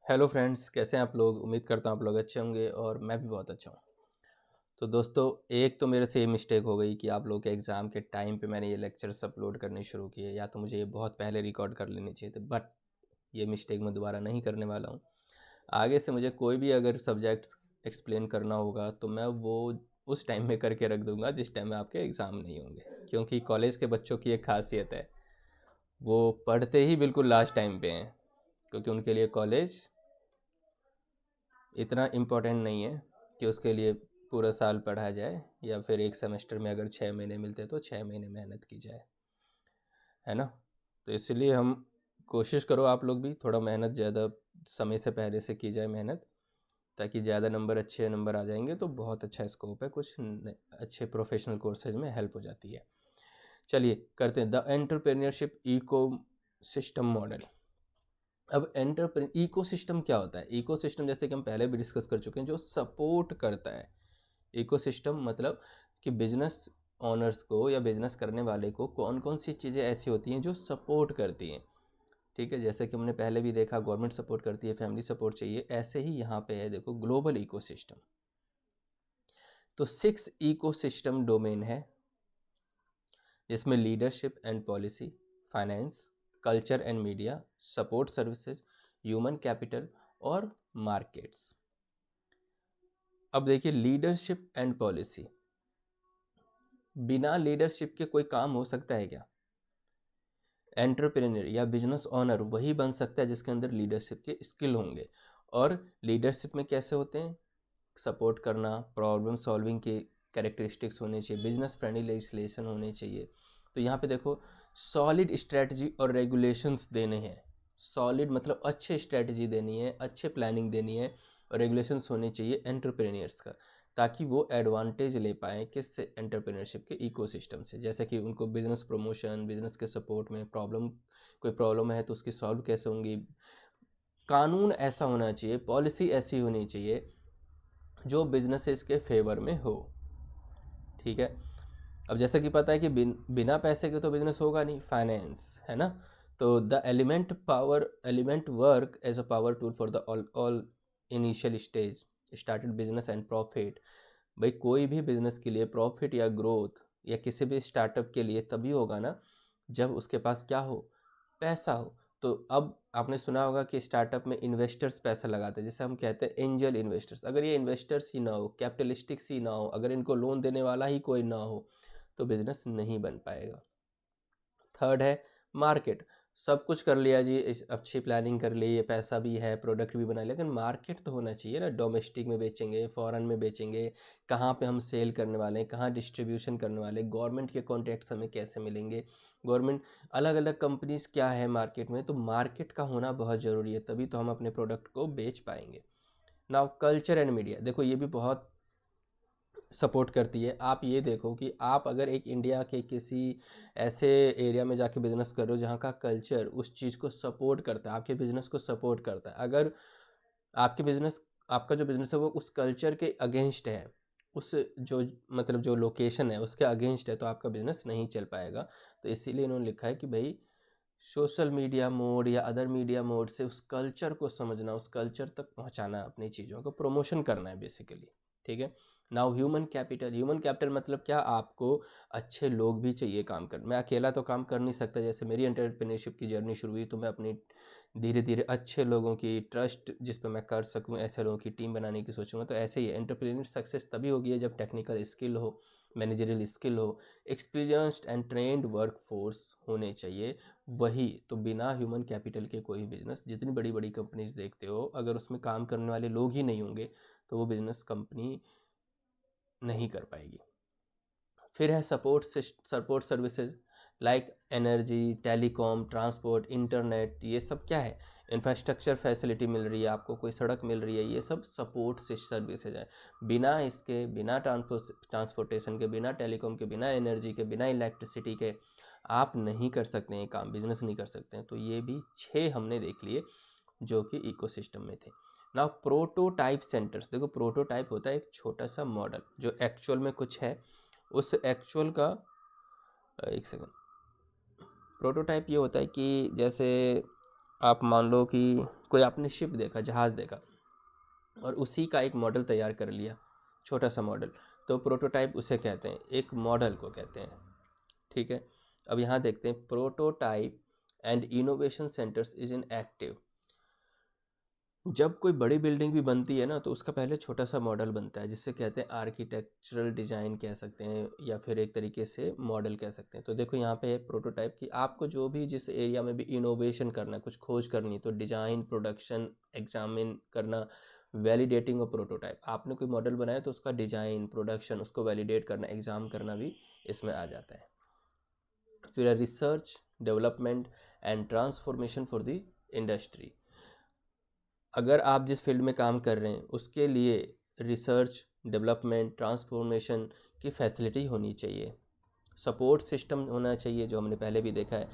Hello friends, कैसे हैं आप लोग। उम्मीद करता हूँ आप लोग अच्छे होंगे और मैं भी बहुत अच्छा हूँ। तो दोस्तों, एक तो मेरे से ये मिस्टेक हो गई कि आप लोग के एग्ज़ाम के टाइम पे मैंने ये लेक्चर्स अपलोड करने शुरू किए, या तो मुझे ये बहुत पहले रिकॉर्ड कर लेने चाहिए थे। बट ये मिस्टेक मैं दोबारा नहीं करने वाला हूँ। आगे से मुझे कोई भी अगर सब्जेक्ट्स एक्सप्लेन करना होगा तो मैं वो उस टाइम में करके रख दूंगा जिस टाइम में आपके एग्ज़ाम नहीं होंगे, क्योंकि कॉलेज के बच्चों की एक खासियत है, वो पढ़ते ही बिल्कुल लास्ट टाइम पे हैं, क्योंकि उनके लिए कॉलेज इतना इम्पोर्टेंट नहीं है कि उसके लिए पूरा साल पढ़ा जाए, या फिर एक सेमेस्टर में अगर 6 महीने मिलते तो 6 महीने मेहनत की जाए, है ना। तो इसलिए हम कोशिश करो आप लोग भी थोड़ा मेहनत ज़्यादा समय से पहले से की जाए मेहनत, ताकि ज़्यादा नंबर अच्छे नंबर आ जाएंगे तो बहुत अच्छा स्कोप है, कुछ अच्छे प्रोफेशनल कोर्सेज में हेल्प हो जाती है। चलिए करते हैं the entrepreneurship ecosystem model. अब इकोसिस्टम क्या होता है। इकोसिस्टम जैसे कि हम पहले भी डिस्कस कर चुके हैं, जो सपोर्ट करता है। इकोसिस्टम मतलब कि बिजनेस ओनर्स को या बिजनेस करने वाले को कौन कौन सी चीज़ें ऐसी होती हैं जो सपोर्ट करती हैं। ठीक है, जैसे कि हमने पहले भी देखा, गवर्नमेंट सपोर्ट करती है, फैमिली सपोर्ट चाहिए, ऐसे ही यहाँ पे है, देखो ग्लोबल इकोसिस्टम। तो 6 इकोसिस्टम डोमेन है, जिसमें leadership and policy, finance, culture and media, support services, human capital और मार्केट्स। अब देखिए, लीडरशिप एंड पॉलिसी, बिना लीडरशिप के कोई काम हो सकता है क्या। एंटरप्रेन्योर या बिजनेस ओनर वही बन सकता है जिसके अंदर लीडरशिप के स्किल होंगे। और लीडरशिप में कैसे होते हैं, सपोर्ट करना, प्रॉब्लम सॉल्विंग के कैरेक्टरिस्टिक्स होने चाहिए, बिजनेस फ्रेंडली लेजिस्लेशन होने चाहिए। तो यहाँ पे देखो, सॉलिड स्ट्रेटजी और रेगुलेशंस देने हैं। सॉलिड मतलब अच्छे स्ट्रेटजी देनी है, अच्छे प्लानिंग देनी है, और रेगुलेशंस होने चाहिए एंटरप्रेन्योर्स का, ताकि वो एडवांटेज ले पाएँ किससे, एंटरप्रेन्योरशिप के इकोसिस्टम से। जैसे कि उनको बिजनेस प्रमोशन, बिजनेस के सपोर्ट में कोई प्रॉब्लम है तो उसकी सॉल्व कैसे होंगी। कानून ऐसा होना चाहिए, पॉलिसी ऐसी होनी चाहिए जो बिजनेसेस के फेवर में हो। ठीक है, अब जैसा कि पता है कि बिना पैसे के तो बिजनेस होगा नहीं, फाइनेंस है ना। तो the element work as a power tool for the all initial stage started business and profit. भाई कोई भी बिजनेस के लिए प्रॉफिट या ग्रोथ, या किसी भी स्टार्टअप के लिए तभी होगा ना जब उसके पास क्या हो, पैसा हो। तो अब आपने सुना होगा कि स्टार्टअप में इन्वेस्टर्स पैसा लगाते हैं, जैसे हम कहते हैं एंजल इन्वेस्टर्स। अगर ये इन्वेस्टर्स ही ना हो, कैपिटलिस्टिक्स ही ना हो, अगर इनको लोन देने वाला ही कोई ना हो, तो बिजनेस नहीं बन पाएगा। थर्ड है मार्केट। सब कुछ कर लिया जी, अच्छी प्लानिंग कर ली, ये पैसा भी है, प्रोडक्ट भी बना लिया, लेकिन मार्केट तो होना चाहिए ना। डोमेस्टिक में बेचेंगे, फॉरेन में बेचेंगे, कहाँ पे हम सेल करने वाले हैं, कहाँ डिस्ट्रीब्यूशन करने वाले हैं, गवर्नमेंट के कॉन्ट्रैक्ट्स हमें कैसे मिलेंगे, गवर्नमेंट, अलग अलग कंपनीज क्या है मार्केट में। तो मार्केट का होना बहुत ज़रूरी है, तभी तो हम अपने प्रोडक्ट को बेच पाएंगे। नाउ कल्चर एंड मीडिया, देखो ये भी बहुत सपोर्ट करती है। आप ये देखो कि आप अगर एक इंडिया के किसी ऐसे एरिया में जाके बिजनेस कर रहे हो जहाँ का कल्चर उस चीज़ को सपोर्ट करता है, आपके बिजनेस को सपोर्ट करता है, अगर आपके बिजनेस आपका जो बिजनेस है वो उस कल्चर के अगेंस्ट है, उस जो मतलब जो लोकेशन है उसके अगेंस्ट है, तो आपका बिजनेस नहीं चल पाएगा। तो इसीलिए इन्होंने लिखा है कि भाई सोशल मीडिया मोड या अदर मीडिया मोड से उस कल्चर को समझना, उस कल्चर तक पहुंचाना, अपनी चीज़ों को प्रमोशन करना है बेसिकली। ठीक है, now human capital. Human capital मतलब क्या, आपको अच्छे लोग भी चाहिए काम कर। मैं अकेला तो काम कर नहीं सकता, जैसे मेरी एंटरप्रेन्योरशिप की जर्नी शुरू हुई तो मैं अपनी धीरे धीरे अच्छे लोगों की ट्रस्ट जिस पर मैं कर सकूं, ऐसे लोगों की टीम बनाने की सोचूंगा। तो ऐसे ही एंटरप्रेन्योर सक्सेस तभी होगी जब टेक्निकल स्किल हो, मैनेजरियल स्किल हो, experienced and trend work force होने चाहिए। वही तो, बिना ह्यूमन कैपिटल के कोई बिजनेस, जितनी बड़ी बड़ी कंपनीज देखते हो, अगर उसमें काम करने वाले लोग ही नहीं होंगे तो वो बिजनेस कंपनी नहीं कर पाएगी। फिर है support services like energy, telecom, transport, internet. ये सब क्या है, इंफ्रास्ट्रक्चर फैसिलिटी मिल रही है आपको, कोई सड़क मिल रही है, ये सब सपोर्ट सर्विसेज है। बिना इसके, बिना ट्रांसपोर्टेशन के, बिना टेलीकॉम के, बिना एनर्जी के, बिना इलेक्ट्रिसिटी के आप नहीं कर सकते हैं काम, बिजनेस नहीं कर सकते हैं। तो ये भी 6 हमने देख लिए जो कि इकोसिस्टम में थे। ना प्रोटोटाइप सेंटर्स, देखो प्रोटोटाइप होता है एक छोटा सा मॉडल जो एक्चुअल में कुछ है, उस एक्चुअल का, एक सेकंड, प्रोटोटाइप ये होता है कि जैसे आप मान लो कि कोई आपने शिप देखा, जहाज़ देखा, और उसी का एक मॉडल तैयार कर लिया, छोटा सा मॉडल, तो प्रोटोटाइप उसे कहते हैं, एक मॉडल को कहते हैं। ठीक है, अब यहाँ देखते हैं, prototype and innovation centres is in active. जब कोई बड़ी बिल्डिंग भी बनती है ना, तो उसका पहले छोटा सा मॉडल बनता है, जिसे कहते हैं आर्किटेक्चरल डिज़ाइन कह सकते हैं, या फिर एक तरीके से मॉडल कह सकते हैं। तो देखो यहाँ पे है प्रोटोटाइप की, आपको जो भी जिस एरिया में भी इनोवेशन करना है, कुछ खोज करनी, तो डिज़ाइन, प्रोडक्शन, एग्जामिन करना, वैलिडेटिंग और प्रोटोटाइप। आपने कोई मॉडल बनाया तो उसका डिज़ाइन, प्रोडक्शन, उसको वैलिडेट करना, एग्ज़ाम करना भी इसमें आ जाता है। फिर research, development and transformation for the industry. अगर आप जिस फील्ड में काम कर रहे हैं उसके लिए रिसर्च, डेवलपमेंट, ट्रांसफॉर्मेशन की फैसिलिटी होनी चाहिए, सपोर्ट सिस्टम होना चाहिए, जो हमने पहले भी देखा है।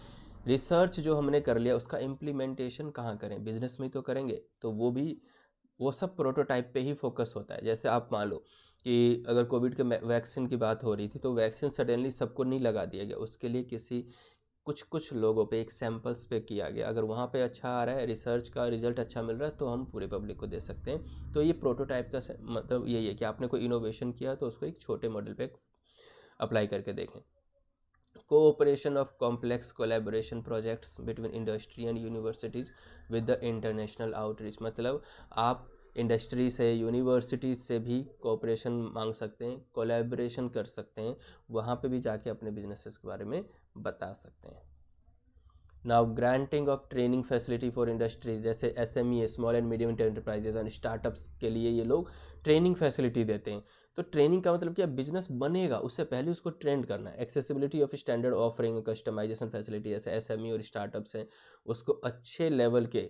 रिसर्च जो हमने कर लिया उसका इम्प्लीमेंटेशन कहाँ करें, बिजनेस में तो करेंगे, तो वो सब प्रोटोटाइप पे ही फोकस होता है। जैसे आप मान लो कि अगर कोविड के वैक्सीन की बात हो रही थी, तो वैक्सीन सडनली सबको नहीं लगा दिया गया, उसके लिए कुछ लोगों पे, एक सैंपल्स पे किया गया। अगर वहाँ पे अच्छा आ रहा है, रिसर्च का रिजल्ट अच्छा मिल रहा है, तो हम पूरे पब्लिक को दे सकते हैं। तो ये प्रोटोटाइप का मतलब यही है कि आपने कोई इनोवेशन किया तो उसको एक छोटे मॉडल पे अप्लाई करके देखें। Cooperation of complex collaboration projects between industry and universities with the international outreach. मतलब आप इंडस्ट्री से, यूनिवर्सिटीज़ से भी कोऑपरेशन मांग सकते हैं, कोलैबोरेशन कर सकते हैं, वहाँ पे भी जाके अपने बिजनेसेस के बारे में बता सकते हैं। Now granting of training facility for industries, जैसे SME, small and medium enterprises and startups के लिए ये लोग ट्रेनिंग फैसिलिटी देते हैं। तो ट्रेनिंग का मतलब क्या, बिजनेस बनेगा उससे पहले उसको ट्रेंड करना है। Accessibility of standard offering, customisation facility, जैसे SME और स्टार्टअप्स हैं उसको अच्छे लेवल के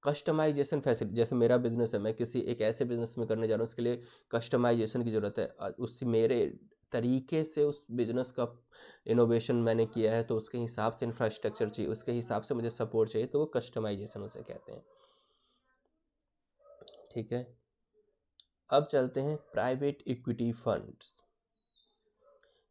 कस्टमाइजेशन फैसिलिटी, जैसे मेरा बिजनेस है, मैं किसी एक ऐसे बिजनेस में करने जा रहा हूँ, उसके लिए कस्टमाइजेशन की ज़रूरत है, उससे मेरे तरीके से उस बिजनेस का इनोवेशन मैंने किया है, तो उसके हिसाब से इंफ्रास्ट्रक्चर चाहिए, उसके हिसाब से मुझे सपोर्ट चाहिए, तो वो कस्टमाइजेशन उसे कहते हैं। ठीक है, अब चलते हैं प्राइवेट इक्विटी फंड्स।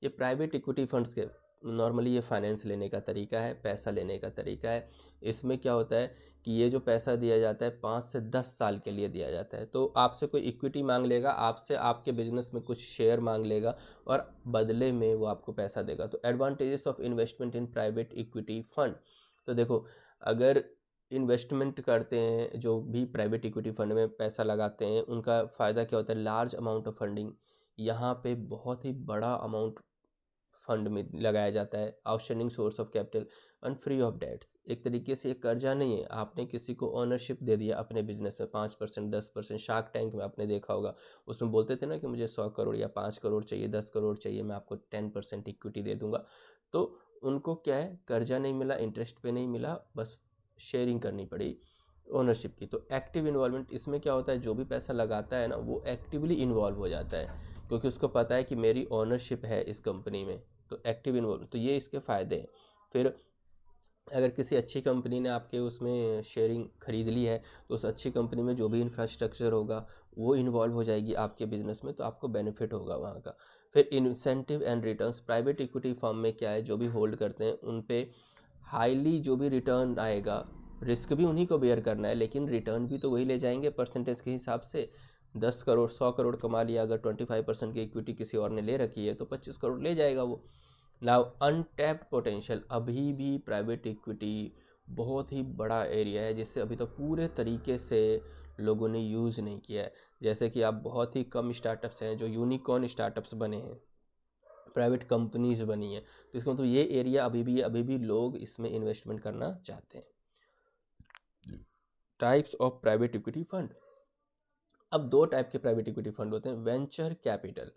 ये प्राइवेट इक्विटी फंड्स के नॉर्मली ये फाइनेंस लेने का तरीका है, पैसा लेने का तरीका है। इसमें क्या होता है कि ये जो पैसा दिया जाता है 5 से 10 साल के लिए दिया जाता है। तो आपसे कोई इक्विटी मांग लेगा, आपसे आपके बिजनेस में कुछ शेयर मांग लेगा और बदले में वो आपको पैसा देगा। तो advantages of investment in private equity fund. तो देखो, अगर इन्वेस्टमेंट करते हैं, जो भी प्राइवेट इक्विटी फंड में पैसा लगाते हैं, उनका फ़ायदा क्या होता है, लार्ज अमाउंट ऑफ फंडिंग। यहाँ पे बहुत ही बड़ा अमाउंट फंड में लगाया जाता है। Outstanding source of capital and free of debts. एक तरीके से ये कर्जा नहीं है, आपने किसी को ओनरशिप दे दिया अपने बिजनेस में, 5%, 10%। शार्क टैंक में आपने देखा होगा, उसमें बोलते थे ना कि मुझे 100 करोड़ या 5 करोड़ चाहिए, 10 करोड़ चाहिए, मैं आपको 10% इक्विटी दे दूंगा। तो उनको क्या है, कर्जा नहीं मिला, इंटरेस्ट पे नहीं मिला, बस शेयरिंग करनी पड़ी ओनरशिप की। तो एक्टिव इन्वॉल्वमेंट, इसमें क्या होता है, जो भी पैसा लगाता है ना, वो एक्टिवली इन्वॉल्व हो जाता है, क्योंकि उसको पता है कि मेरी ओनरशिप है इस कंपनी में। तो एक्टिव इन्वॉल्व, तो ये इसके फ़ायदे हैं। फिर अगर किसी अच्छी कंपनी ने आपके उसमें शेयरिंग खरीद ली है, तो उस अच्छी कंपनी में जो भी इंफ्रास्ट्रक्चर होगा वो इन्वॉल्व हो जाएगी आपके बिजनेस में, तो आपको बेनिफिट होगा वहाँ का। फिर incentive and returns, private equity firm में क्या है, जो भी होल्ड करते हैं उन पे हाईली जो भी रिटर्न आएगा, रिस्क भी उन्हीं को बेयर करना है, लेकिन रिटर्न भी तो वही ले जाएंगे परसेंटेज के हिसाब से। 10 करोड़ 100 करोड़ कमा लिया, अगर 25% की इक्विटी किसी और ने ले रखी है, तो 25 करोड़ ले जाएगा वो। नाउ अनटैप्ड पोटेंशियल, अभी भी प्राइवेट इक्विटी बहुत ही बड़ा एरिया है, जिससे अभी तो पूरे तरीके से लोगों ने यूज़ नहीं किया है। जैसे कि आप बहुत ही कम स्टार्टअप्स हैं जो यूनिकॉर्न स्टार्टअप्स बने हैं, प्राइवेट कंपनीज बनी हैं, तो इसका मतलब ये एरिया अभी भी लोग इसमें इन्वेस्टमेंट करना चाहते हैं। Types of private equity fund. अब दो टाइप के प्राइवेट इक्विटी फंड होते हैं, वेंचर कैपिटल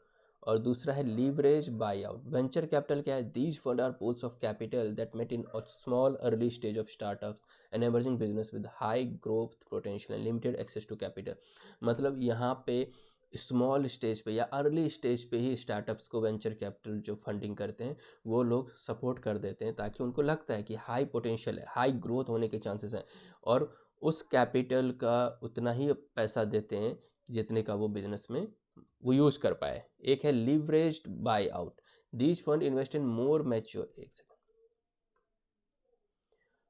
और दूसरा है leverage buyout. Venture capital क्या है, these fund are pools of capital that met in a small early stage of startups and emerging business with high growth potential and limited access to capital. मतलब यहाँ पे small stage पे या early stage पे ही startups को venture capital जो funding करते हैं वो लोग सपोर्ट कर देते हैं, ताकि उनको लगता है कि हाई पोटेंशियल है, हाई ग्रोथ होने के चांसेस हैं, और उस कैपिटल का उतना ही पैसा देते हैं जितने का वो बिजनेस में वो यूज़ कर पाए। एक है leveraged buy out, these fund invest in more mature, एक second,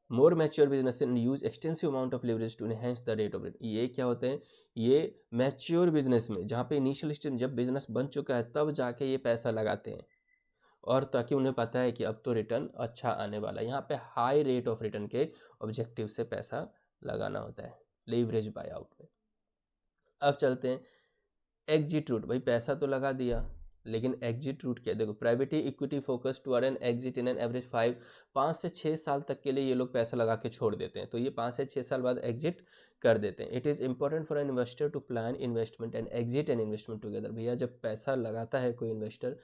more mature business and use extensive amount of leverage to enhance the rate of return. ये क्या होते हैं, ये मैच्योर बिजनेस में, जहाँ पे इनिशियल स्टेज जब बिजनेस बन चुका है तब जाके ये पैसा लगाते हैं, और ताकि उन्हें पता है कि अब तो रिटर्न अच्छा आने वाला है। यहाँ पे हाई रेट ऑफ रिटर्न के ऑब्जेक्टिव से पैसा लगाना होता है लेवरेज बाय आउट में। अब चलते हैं एग्जिट रूट। भाई पैसा तो लगा दिया, लेकिन एग्जिट रूट क्या है? देखो, private equity focus to earn exit in an average 5 से 6 साल तक के लिए ये लोग पैसा लगा के छोड़ देते हैं, तो ये 5 से 6 साल बाद एग्जिट कर देते हैं। It is important for an investor to plan investment and exit and investment together. भैया जब पैसा लगाता है कोई इन्वेस्टर,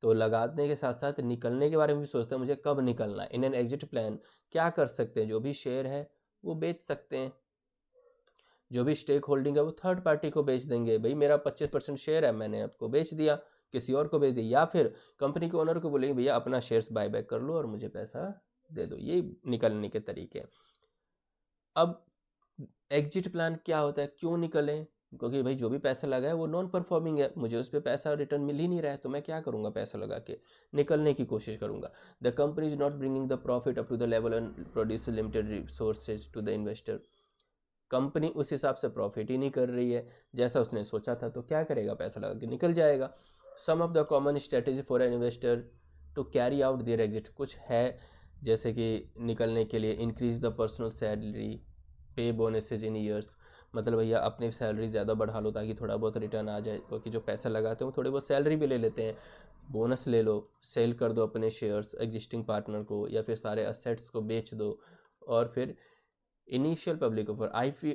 तो लगाने के साथ साथ निकलने के बारे में भी सोचता है, मुझे कब निकलना है। इन एन एग्जिट प्लान क्या कर सकते हैं, जो भी शेयर है वो बेच सकते हैं, जो भी स्टेक होल्डिंग है वो थर्ड पार्टी को बेच देंगे। भाई मेरा 25% शेयर है, मैंने आपको बेच दिया, किसी और को बेच दिया, या फिर कंपनी के ओनर को बोलेंगे भैया अपना शेयर्स बाय बैक कर लो और मुझे पैसा दे दो। ये निकलने के तरीके हैं। अब एग्जिट प्लान क्या होता है, क्यों निकलें? क्योंकि भाई जो भी पैसा लगा है वो नॉन परफॉर्मिंग है, मुझे उस पर पैसा रिटर्न मिल ही नहीं रहा है, तो मैं क्या करूंगा, पैसा लगा के निकलने की कोशिश करूंगा। The company is not bringing the profit up to the level and produce limited resources to the investor. Company उस हिसाब से प्रॉफिट ही नहीं कर रही है जैसा उसने सोचा था, तो क्या करेगा, पैसा लगा के निकल जाएगा। Some of the common strategy for an investor to carry out their exit, कुछ है जैसे कि निकलने के लिए increase the personal salary, pay bonuses in years. मतलब भैया अपनी सैलरी ज़्यादा बढ़ा लो ताकि थोड़ा बहुत रिटर्न आ जाए, क्योंकि जो पैसा लगाते हैं वो थोड़ी बहुत सैलरी भी ले लेते हैं। बोनस ले लो, सेल कर दो अपने शेयर्स एग्जिस्टिंग पार्टनर को, या फिर सारे असेट्स को बेच दो, और फिर इनिशियल पब्लिक ऑफर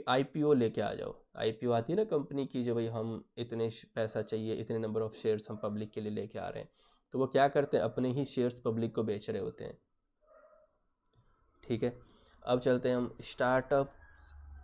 आईपीओ लेके आ जाओ। आईपीओ आती है ना कंपनी की, जो भाई हम इतने पैसा चाहिए, इतने नंबर ऑफ शेयर्स हम पब्लिक के लिए लेके आ रहे हैं, तो वो क्या करते हैं, अपने ही शेयर्स पब्लिक को बेच रहे होते हैं। ठीक है, अब चलते हैं हम startup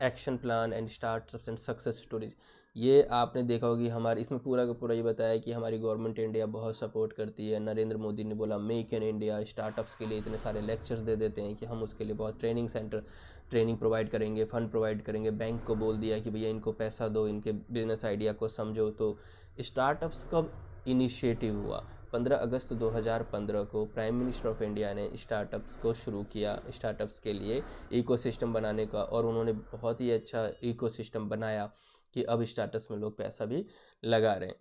action plan and startups and success stories. ये आपने देखा होगी, हमारे इसमें पूरा का पूरा ये बताया कि हमारी गवर्नमेंट इंडिया बहुत सपोर्ट करती है। नरेंद्र मोदी ने बोला मेक इन इंडिया, स्टार्टअप्स के लिए इतने सारे लेक्चर्स दे देते हैं कि हम उसके लिए बहुत ट्रेनिंग प्रोवाइड करेंगे, फंड प्रोवाइड करेंगे। बैंक को बोल दिया कि भैया इनको पैसा दो, इनके बिजनेस आइडिया को समझो। तो स्टार्टअप्स कब इनिशिएटिव हुआ? 15 अगस्त 2015 को प्राइम मिनिस्टर ऑफ इंडिया ने स्टार्टअप्स को शुरू किया, स्टार्टअप्स के लिए इकोसिस्टम बनाने का, और उन्होंने बहुत ही अच्छा इकोसिस्टम बनाया कि अब स्टार्टअप्स में लोग पैसा भी लगा रहे हैं।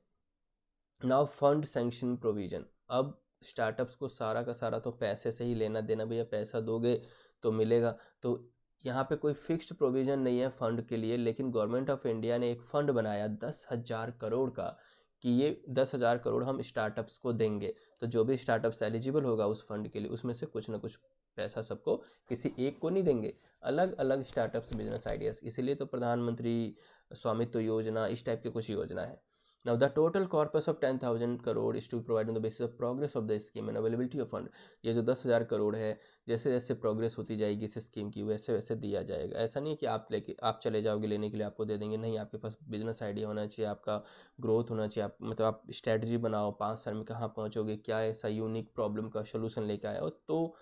नाउ फंड सैंक्शन प्रोविजन, अब स्टार्टअप्स को सारा का सारा तो पैसे से ही लेना देना, भैया पैसा दोगे तो मिलेगा। तो यहाँ पे कोई फिक्स्ड प्रोविज़न नहीं है फ़ंड के लिए, लेकिन गवर्नमेंट ऑफ इंडिया ने एक फ़ंड बनाया 10,000 करोड़ का, कि ये 10,000 करोड़ हम स्टार्टअप्स को देंगे। तो जो भी स्टार्टअप्स एलिजिबल होगा उस फंड के लिए, उसमें से कुछ ना कुछ पैसा सबको, किसी एक को नहीं देंगे, अलग अलग स्टार्टअप्स बिजनेस आइडियाज़। इसीलिए तो प्रधानमंत्री स्वामित्व योजना, इस टाइप की कुछ योजना है। Now the total corpus of 10,000 crore is to provide on the basis of progress of the scheme and availability of fund। ये जो 10,000 करोड़ है, जैसे जैसे प्रोग्रेस होती जाएगी इस स्कीम की, वैसे वैसे दिया जाएगा। ऐसा नहीं है कि आप चले जाओगे लेने के लिए आपको दे देंगे, नहीं, आपके पास बिजनेस आइडिया होना चाहिए, आपका ग्रोथ होना चाहिए, आप मतलब आप स्ट्रैटेजी बनाओ 5 साल में कहाँ पहुँचोगे, क्या ऐसा यूनिक प्रॉब्लम का सोल्यूशन लेके आए हो, तो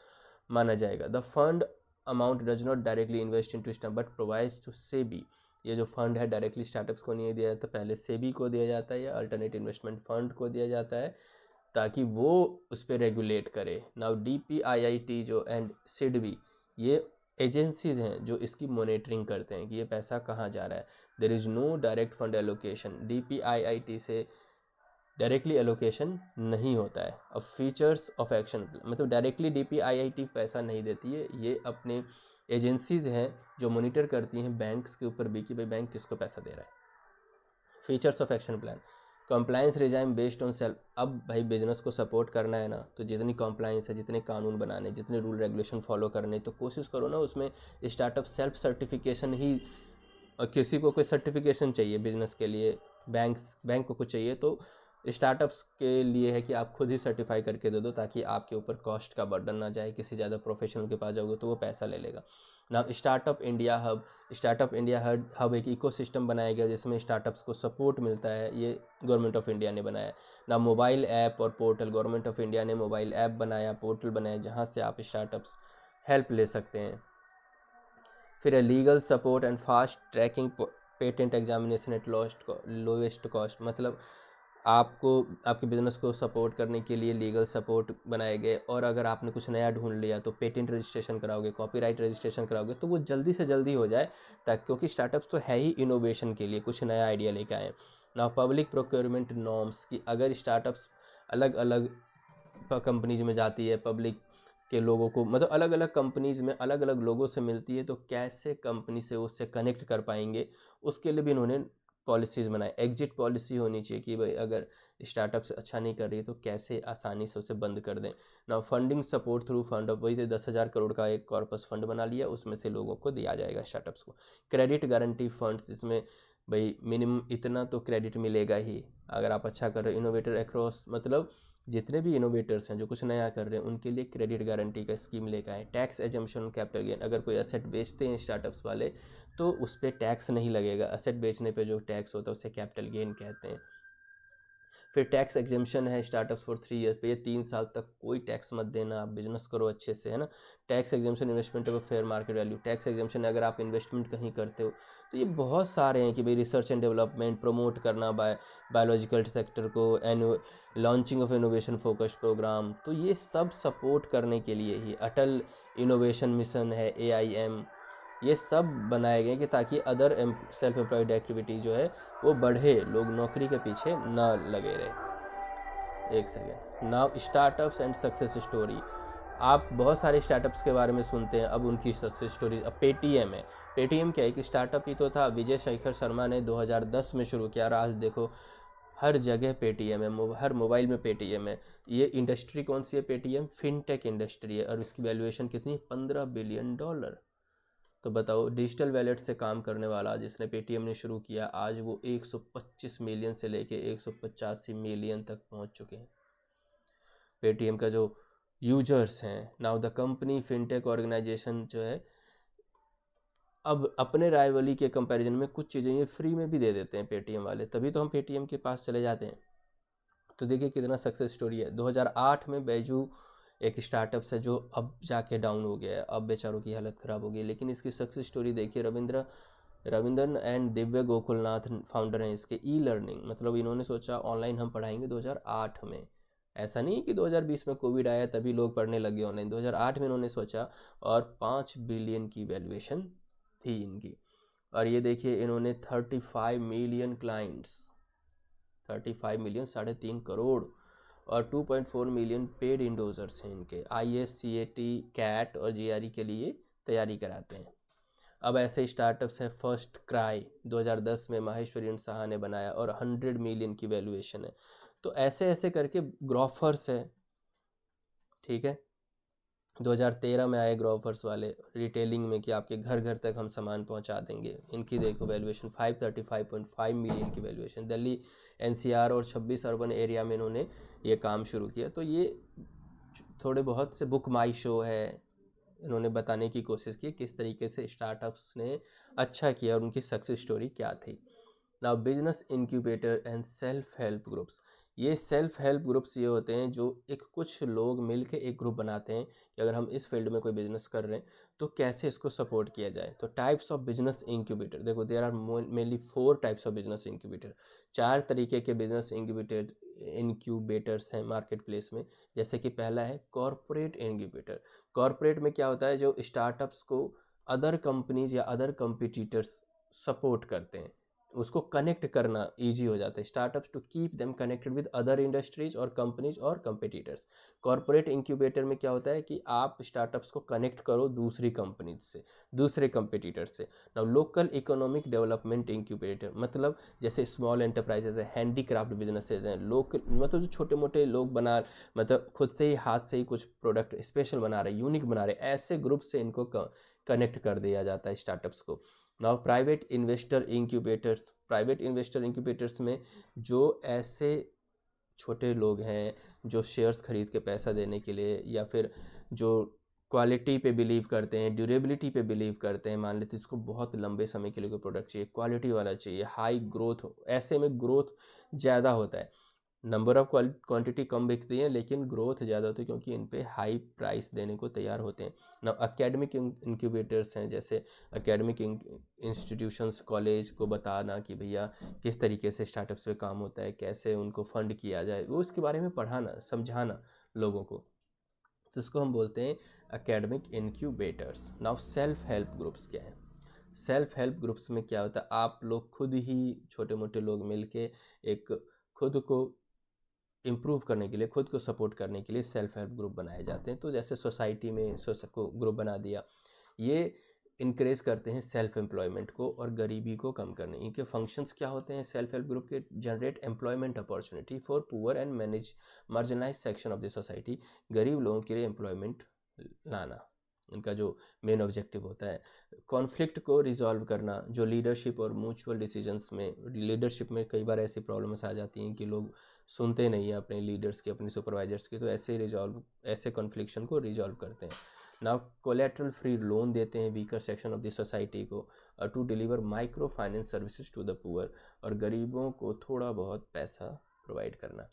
माना जाएगा। The fund amount does not directly invest in to start but provides to SEBI. ये जो फंड है डायरेक्टली स्टार्टअप्स को नहीं दिया जाता, पहले सेबी को दिया जाता है या अल्टरनेट इन्वेस्टमेंट फंड को दिया जाता है, ताकि वो उस पर रेगुलेट करे। नाउ DPIIT जो एंड सिडबी, ये एजेंसीज हैं जो इसकी मॉनिटरिंग करते हैं कि ये पैसा कहाँ जा रहा है। There is no direct fund allocation, DPIIT से डायरेक्टली एलोकेशन नहीं होता है। अब फीचर्स ऑफ एक्शन, मतलब डायरेक्टली DPIIT पैसा नहीं देती है, ये अपने एजेंसीज हैं जो मॉनिटर करती हैं बैंक्स के ऊपर भी कि भाई बैंक किसको पैसा दे रहा है। Features of action plan, compliance regime based on self. अब भाई बिजनेस को सपोर्ट करना है ना, तो जितनी कंप्लायंस है, जितने कानून बनाने, जितने रूल रेगुलेशन फॉलो करने, तो कोशिश करो ना उसमें स्टार्टअप सेल्फ सर्टिफिकेशन ही, किसी को कोई सर्टिफिकेशन चाहिए बिजनेस के लिए, बैंक को कुछ चाहिए, तो स्टार्टअप्स के लिए है कि आप खुद ही सर्टिफाई करके दे दो, ताकि आपके ऊपर कॉस्ट का बर्डन ना जाए, किसी ज़्यादा प्रोफेशनल के पास जाओगे तो वो पैसा ले लेगा ना। स्टार्टअप इंडिया हब एक इकोसिस्टम बनाया गया जिसमें स्टार्टअप्स को सपोर्ट मिलता है, ये गवर्नमेंट ऑफ इंडिया ने बनाया ना। मोबाइल ऐप और पोर्टल, गवर्नमेंट ऑफ इंडिया ने मोबाइल ऐप बनाया, पोर्टल बनाया, जहाँ से आप स्टार्टअप्स हेल्प ले सकते हैं। फिर legal support and fast tracking patent examination at lowest cost, मतलब आपको आपके बिज़नेस को सपोर्ट करने के लिए लीगल सपोर्ट बनाए गए, और अगर आपने कुछ नया ढूंढ लिया तो पेटेंट रजिस्ट्रेशन कराओगे, कॉपीराइट रजिस्ट्रेशन कराओगे, तो वो जल्दी से जल्दी हो जाए, ताकि क्योंकि स्टार्टअप्स तो है ही इनोवेशन के लिए, कुछ नया आइडिया लेके आए। ना पब्लिक प्रोक्योरमेंट नॉर्म्स की, अगर स्टार्टअप्स अलग अलग कंपनीज में जाती है, पब्लिक के लोगों को मतलब अलग अलग कंपनीज में अलग अलग लोगों से मिलती है, तो कैसे कंपनी से उससे कनेक्ट कर पाएंगे, उसके लिए भी इन्होंने पॉलिसीज़ बनाए। एग्जिट पॉलिसी होनी चाहिए कि भाई अगर स्टार्टअप से अच्छा नहीं कर रही है तो कैसे आसानी से उसे बंद कर दें। ना फंडिंग सपोर्ट थ्रू फंड, अब वही 10,000 करोड़ का एक कॉर्पस फंड बना लिया, उसमें से लोगों को दिया जाएगा स्टार्टअप्स को। क्रेडिट गारंटी फंड्स, इसमें भाई मिनिमम इतना तो क्रेडिट मिलेगा ही अगर आप अच्छा कर रहे हो। इनोवेटर अक्रॉस, मतलब जितने भी इनोवेटर्स हैं जो कुछ नया कर रहे हैं उनके लिए क्रेडिट गारंटी का स्कीम लेकर आए। टैक्स एजम्पशन कैपिटल गेन, अगर कोई एसेट बेचते हैं स्टार्टअप्स वाले तो उस पर टैक्स नहीं लगेगा, एसेट बेचने पे जो टैक्स होता है उसे कैपिटल गेन कहते हैं। फिर टैक्स एग्जेम्पशन है स्टार्टअप्स फॉर 3 ईयर्स पे, ये 3 साल तक कोई टैक्स मत देना, आप बिजनेस करो अच्छे से, है ना। Tax exemption investment of fair market value, tax exemption अगर आप इन्वेस्टमेंट कहीं करते हो, तो ये बहुत सारे हैं कि भाई रिसर्च एंड डेवलपमेंट प्रमोट करना, बायोलॉजिकल सेक्टर को, launching of innovation focused program, तो ये सब सपोर्ट करने के लिए ही अटल इनोवेशन मिशन है, AIM, ये सब बनाए गए कि ताकि अदर सेल्फ एम्प्लॉयड एक्टिविटी जो है वो बढ़े, लोग नौकरी के पीछे ना लगे रहे। एक second. Now startups and success story, आप बहुत सारे स्टार्टअप्स के बारे में सुनते हैं, अब उनकी सक्सेस स्टोरी। अब पेटीएम है, पेटीएम क्या है कि स्टार्टअप ही तो था, विजय शेखर शर्मा ने 2010 में शुरू किया और आज देखो हर जगह पेटीएम है, हर मोबाइल में पेटीएम है। ये इंडस्ट्री कौन सी है? पेटीएम फिनटेक इंडस्ट्री है, और इसकी वैल्यूएशन कितनी? $15 बिलियन। तो बताओ, डिजिटल वैलेट से काम करने वाला जिसने पेटीएम ने शुरू किया, आज वो 125 मिलियन से लेके 185 मिलियन तक पहुंच चुके हैं पेटीएम का जो यूजर्स हैं। Now the company fintech organisation जो है अब अपने राइवली के कंपैरिजन में कुछ चीज़ें ये फ्री में भी दे देते हैं पेटीएम वाले, तभी तो हम पेटीएम के पास चले जाते हैं। तो देखिए कितना सक्सेस स्टोरी है। 2008 में बैजू एक स्टार्टअप है जो अब जाके डाउन हो गया है, अब बेचारों की हालत ख़राब हो गई, लेकिन इसकी सक्सेस स्टोरी देखिए। रविंद्रन एंड दिव्य गोकुलनाथ फाउंडर हैं इसके। ई लर्निंग, मतलब इन्होंने सोचा ऑनलाइन हम पढ़ाएंगे 2008 में, ऐसा नहीं कि 2020 में कोविड आया तभी लोग पढ़ने लगे ऑनलाइन, 2008 में इन्होंने सोचा, और 5 बिलियन की वैल्यूएशन थी इनकी। और ये देखिए इन्होंने 35 मिलियन क्लाइंट्स, 35 मिलियन, 3.5 करोड़, और 2.4 मिलियन पेड इंडोजर्स हैं इनके। ISCAT, कैट और GRE के लिए तैयारी कराते हैं। अब ऐसे स्टार्टअप्स है फर्स्ट क्राई, 2010 में माहेश्वरी साहा ने बनाया और 100 मिलियन की वैल्यूएशन है। तो ऐसे ऐसे करके ग्रोफर्स है, ठीक है। 2013 में आए ग्रोफर्स वाले रिटेलिंग में कि आपके घर घर तक हम सामान पहुंचा देंगे, इनकी देखो वैल्यूएशन 535.5 मिलियन की वैल्यूएशन। दिल्ली NCR और 26 अर्बन एरिया में इन्होंने ये काम शुरू किया। तो ये थोड़े बहुत से बुक माई शो है, इन्होंने बताने की कोशिश की किस तरीके से स्टार्टअप्स ने अच्छा किया और उनकी सक्सेस स्टोरी क्या थी। Now business incubator and self help groups, ये सेल्फ हेल्प ग्रुप्स ये होते हैं जो एक कुछ लोग मिलकर एक ग्रुप बनाते हैं कि अगर हम इस फील्ड में कोई बिजनेस कर रहे हैं तो कैसे इसको सपोर्ट किया जाए। तो टाइप्स ऑफ बिजनेस इंक्यूबेटर देखो, there are mainly 4 types of business incubator, 4 तरीके के बिजनेस इंक्यूबेटर्स हैं मार्केट प्लेस में। जैसे कि पहला है कॉरपोरेट इंक्यूबेटर। कॉरपोरेट में क्या होता है, जो स्टार्टअप्स को अदर कंपनीज या अदर कंपिटिटर्स सपोर्ट करते हैं, उसको कनेक्ट करना इजी हो जाता है, startups to keep them connected with other industries और कंपनीज और कंपिटिटर्स। कॉर्पोरेट इंक्यूबेटर में क्या होता है कि आप स्टार्टअप्स को कनेक्ट करो दूसरी कंपनीज से, दूसरे कंपिटिटर से। Now local economic development incubator, मतलब जैसे स्मॉल एंटरप्राइजेज है, हैंडीक्राफ्ट बिजनेसेस हैं, लोकल मतलब जो छोटे मोटे लोग बना, मतलब खुद से ही हाथ से ही कुछ प्रोडक्ट स्पेशल बना रहे, यूनिक बना रहे, ऐसे ग्रुप से इनको कनेक्ट कर दिया जाता है स्टार्टअप्स को। Now private investor incubators, private investor incubators में जो ऐसे छोटे लोग हैं जो शेयर्स खरीद के पैसा देने के लिए, या फिर जो क्वालिटी पे बिलीव करते हैं, ड्यूरेबिलिटी पे बिलीव करते हैं, मान लेते इसको बहुत लंबे समय के लिए कोई प्रोडक्ट चाहिए, क्वालिटी वाला चाहिए, हाई ग्रोथ, ऐसे में ग्रोथ ज़्यादा होता है, नंबर ऑफ क्वांटिटी कम बिकती है लेकिन ग्रोथ ज़्यादा होती है क्योंकि इन पे हाई प्राइस देने को तैयार होते हैं ना। एकेडमिक इंक्यूबेटर्स हैं, जैसे एकेडमिक इंस्टीट्यूशंस कॉलेज को बताना कि भैया किस तरीके से स्टार्टअप्स पे काम होता है, कैसे उनको फंड किया जाए, वो उसके बारे में पढ़ाना समझाना लोगों को, तो इसको हम बोलते हैं academic incubators. Now self help groups क्या है? सेल्फ हेल्प ग्रुप्स में क्या होता है, आप लोग खुद ही छोटे मोटे लोग मिलके एक खुद को इम्प्रूव करने के लिए, खुद को सपोर्ट करने के लिए सेल्फ हेल्प ग्रुप बनाए जाते हैं। तो जैसे सोसाइटी में को ग्रुप बना दिया, ये इनक्रेज करते हैं सेल्फ एम्प्लॉयमेंट को और गरीबी को कम करने। इनके फंक्शंस क्या होते हैं सेल्फ हेल्प ग्रुप के? Generate employment opportunity for poor and manage marginalise section of the society. गरीब लोगों के लिए एम्प्लॉयमेंट लाना इनका जो मेन ऑब्जेक्टिव होता है। कॉन्फ्लिक्ट को रिजॉल्व करना, जो लीडरशिप और म्यूचुअल डिसीजंस में, लीडरशिप में कई बार ऐसी प्रॉब्लम्स आ जाती हैं कि लोग सुनते नहीं हैं अपने लीडर्स की, अपने सुपरवाइजर्स की, तो ऐसे कॉन्फ्लिक्शन को रिजॉल्व करते हैं। नाउ कोलेटरल फ्री लोन देते हैं weaker section of the society को, to deliver micro finance services to the poor, और गरीबों को थोड़ा बहुत पैसा प्रोवाइड करना।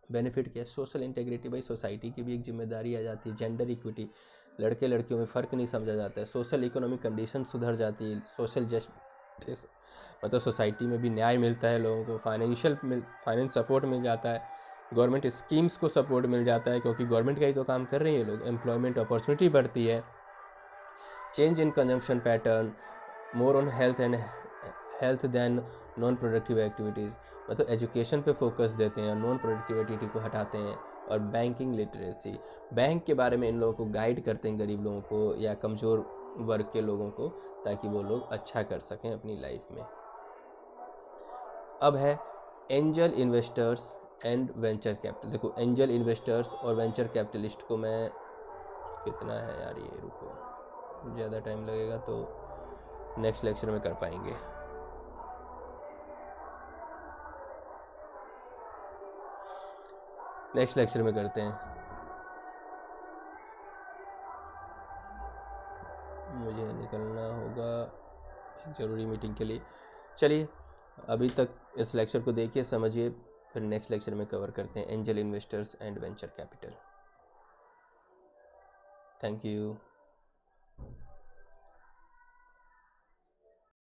बेनिफिट क्या है? सोशल इंटेग्रिटी, भाई सोसाइटी की भी एक जिम्मेदारी आ जाती है। जेंडर इक्विटी, लड़के लड़कियों में फ़र्क नहीं समझा जाता है। सोशल इकोनॉमिक कंडीशन सुधर जाती है। सोशल जस्टिस, मतलब सोसाइटी में भी न्याय मिलता है लोगों को। फाइनेंस सपोर्ट मिल जाता है। गवर्नमेंट स्कीम्स को सपोर्ट मिल जाता है क्योंकि गवर्नमेंट का ही तो काम कर रहे हैं लोग। एम्प्लॉयमेंट अपॉर्चुनिटी बढ़ती है। Change in consumption pattern, more on health than non productive activities, मतलब एजुकेशन पे फोकस देते हैं, नॉन प्रोडक्टिव एक्टिविटी को हटाते हैं। और बैंकिंग लिटरेसी, बैंक के बारे में इन लोगों को गाइड करते हैं, गरीब लोगों को या कमज़ोर वर्ग के लोगों को, ताकि वो लोग अच्छा कर सकें अपनी लाइफ में। अब है angel investors and venture capital. देखो एंजल इन्वेस्टर्स और वेंचर कैपिटलिस्ट को मैं, कितना है यार ये, रुको ज़्यादा टाइम लगेगा तो नेक्स्ट लेक्चर में कर पाएंगे। नेक्स्ट लेक्चर में करते हैं, मुझे निकलना होगा एक ज़रूरी मीटिंग के लिए। चलिए अभी तक इस लेक्चर को देखिए, समझिए, फिर नेक्स्ट लेक्चर में कवर करते हैं angel investors and venture capital. Thank you.